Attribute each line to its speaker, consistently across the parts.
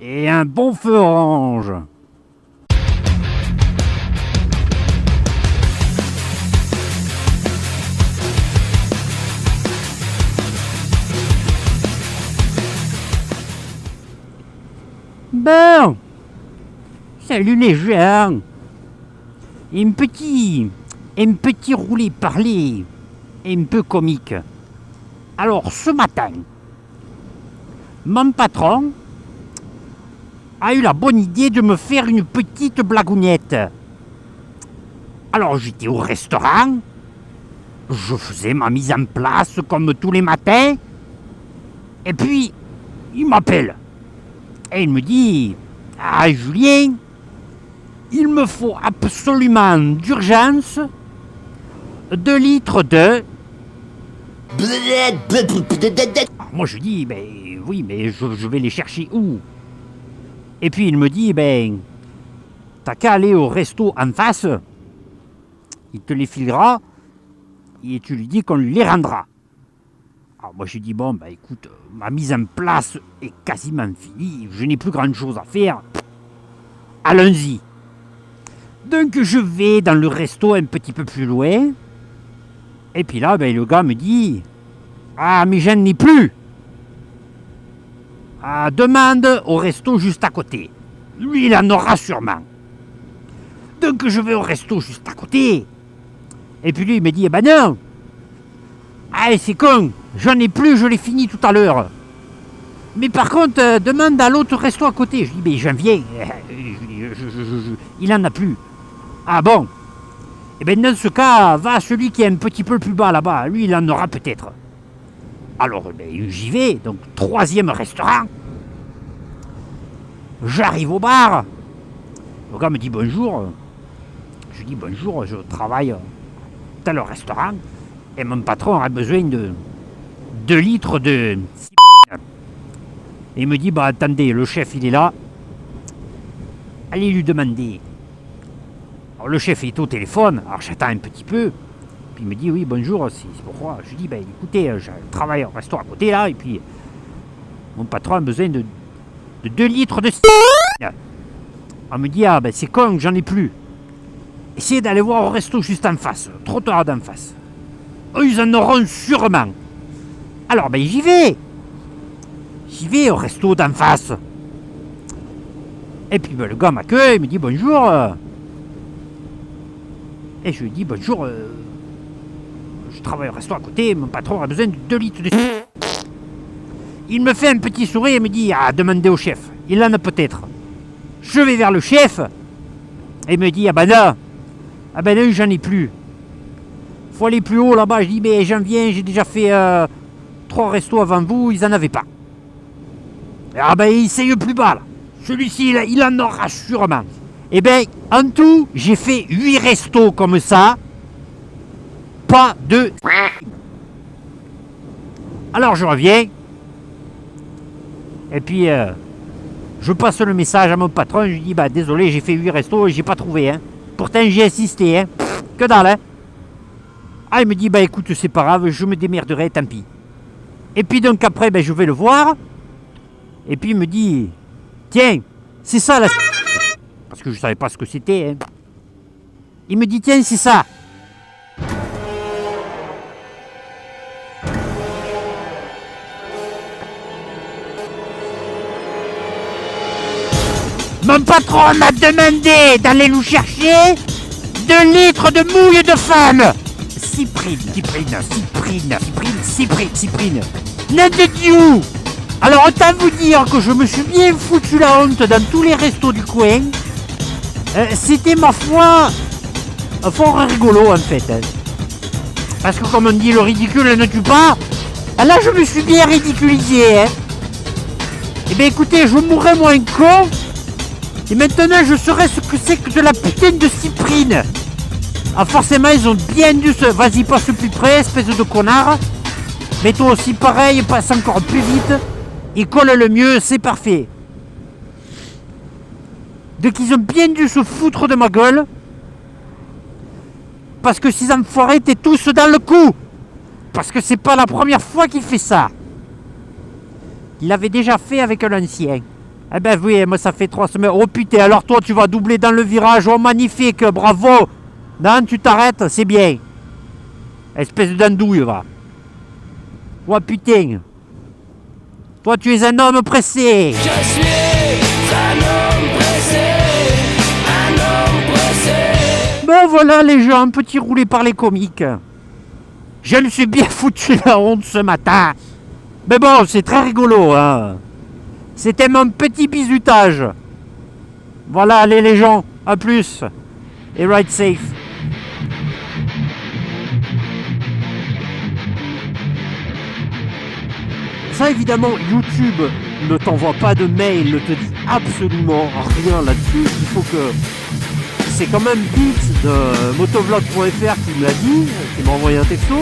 Speaker 1: Et un bon feu orange. Bon, salut les gens. Un petit roulé parler, un peu comique. Alors ce matin, mon patron a eu la bonne idée de me faire une petite blagounette. Alors j'étais au restaurant, je faisais ma mise en place comme tous les matins, et puis il m'appelle. Et il me dit, « Ah Julien, il me faut absolument d'urgence 2 litres de... » Alors moi je dis, ben oui, mais je vais les chercher où? Et puis il me dit, ben, t'as qu'à aller au resto en face, il te les filera, et tu lui dis qu'on lui les rendra. Alors moi je dis, bon, ben écoute, ma mise en place est quasiment finie, je n'ai plus grand chose à faire, allons-y. Donc je vais dans le resto un petit peu plus loin, et puis là, ben, le gars me dit, ah mais j'en ai plus. Ah, demande au resto juste à côté. Lui, il en aura sûrement. Donc je vais au resto juste à côté. Et puis lui, il me dit, eh ben non. Ah, c'est con, j'en ai plus, je l'ai fini tout à l'heure. Mais par contre, demande à l'autre resto à côté. Je dis, mais j'en viens. Il en a plus. Ah bon. Eh bien dans ce cas, va à celui qui est un petit peu plus bas là-bas. Lui, il en aura peut-être. Alors, ben, j'y vais, donc 3e restaurant. J'arrive au bar. Le gars me dit bonjour. Je dis bonjour, je travaille dans le restaurant. Et mon patron a besoin de 2 litres de... Et il me dit, bah attendez, le chef il est là. Allez lui demander. Alors le chef est au téléphone, alors j'attends un petit peu. Puis il me dit, oui, bonjour, c'est pourquoi. Je dis, ben écoutez, je travaille au restaurant à côté là, et puis mon patron a besoin de 2 litres de... On me dit, ah ben c'est con, j'en ai plus. Essayez d'aller voir au resto juste en face, trottoir d'en face. Eux, ils en auront sûrement. Alors ben j'y vais. J'y vais au resto d'en face. Et puis ben, le gars m'accueille, il me dit bonjour. Et je lui dis bonjour, je travaille au resto à côté, mon patron a besoin de 2 litres de... Il me fait un petit sourire et me dit, ah, demandez au chef, il en a peut-être. Je vais vers le chef, et il me dit, ah ben non, j'en ai plus. Faut aller plus haut là-bas. Je dis, mais j'en viens, j'ai déjà fait 3 restos avant vous, ils en avaient pas. Ah ben il essaye plus bas là. Celui-ci, il en aura sûrement. Eh bien, en tout, j'ai fait 8 restos comme ça. Pas de... Alors je reviens. Et puis, je passe le message à mon patron. Je lui dis, bah désolé, j'ai fait 8 restos et j'ai pas trouvé. Hein. Pourtant, j'ai insisté. Hein. Que dalle. Hein. Ah, il me dit, bah écoute, c'est pas grave, je me démerderai, tant pis. Et puis donc après, ben, je vais le voir. Et puis il me dit, tiens, c'est ça la... Parce que je savais pas ce que c'était. Hein. Il me dit, tiens, c'est ça. Mon patron m'a demandé d'aller nous chercher 2 litres de mouille de femme. Cyprine. Nom de Dieu. Alors autant vous dire que je me suis bien foutu la honte dans tous les restos du coin. C'était ma foi fort rigolo en fait. Hein. Parce que comme on dit, le ridicule ne tue pas. Là je me suis bien ridiculisé. Hein. Eh bien écoutez, je mourrai moins con. Et maintenant je saurai ce que c'est que de la putain de cyprine. Ah forcément ils ont bien dû se... Vas-y, passe plus près, espèce de connard. Mais toi aussi pareil, passe encore plus vite. Et colle le mieux, c'est parfait. Donc ils ont bien dû se foutre de ma gueule. Parce que ces enfoirés étaient tous dans le coup. Parce que c'est pas la première fois qu'il fait ça. Il l'avait déjà fait avec l'ancien. Eh ben oui, moi ça fait 3 semaines. Oh putain, alors toi tu vas doubler dans le virage. Oh magnifique, bravo. Non, tu t'arrêtes, c'est bien. Espèce d'andouille, va. Oh putain. Toi tu es un homme pressé.
Speaker 2: Je suis un homme pressé, un homme pressé.
Speaker 1: Ben voilà les gens, petit roulé par les comiques. Je me suis bien foutu la honte ce matin. Mais bon, c'est très rigolo, hein. C'était mon petit bisutage. Voilà, allez les gens, à plus. Et ride safe. Ça évidemment, YouTube ne t'envoie pas de mail, ne te dit absolument rien là-dessus. Il faut que... C'est quand même Beat de motovlog.fr qui me l'a dit, qui m'a envoyé un texto.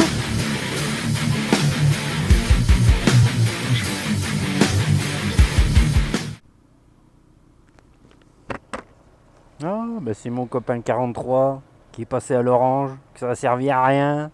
Speaker 1: Ah, bah c'est mon copain 43 qui est passé à l'orange, que ça a servi à rien.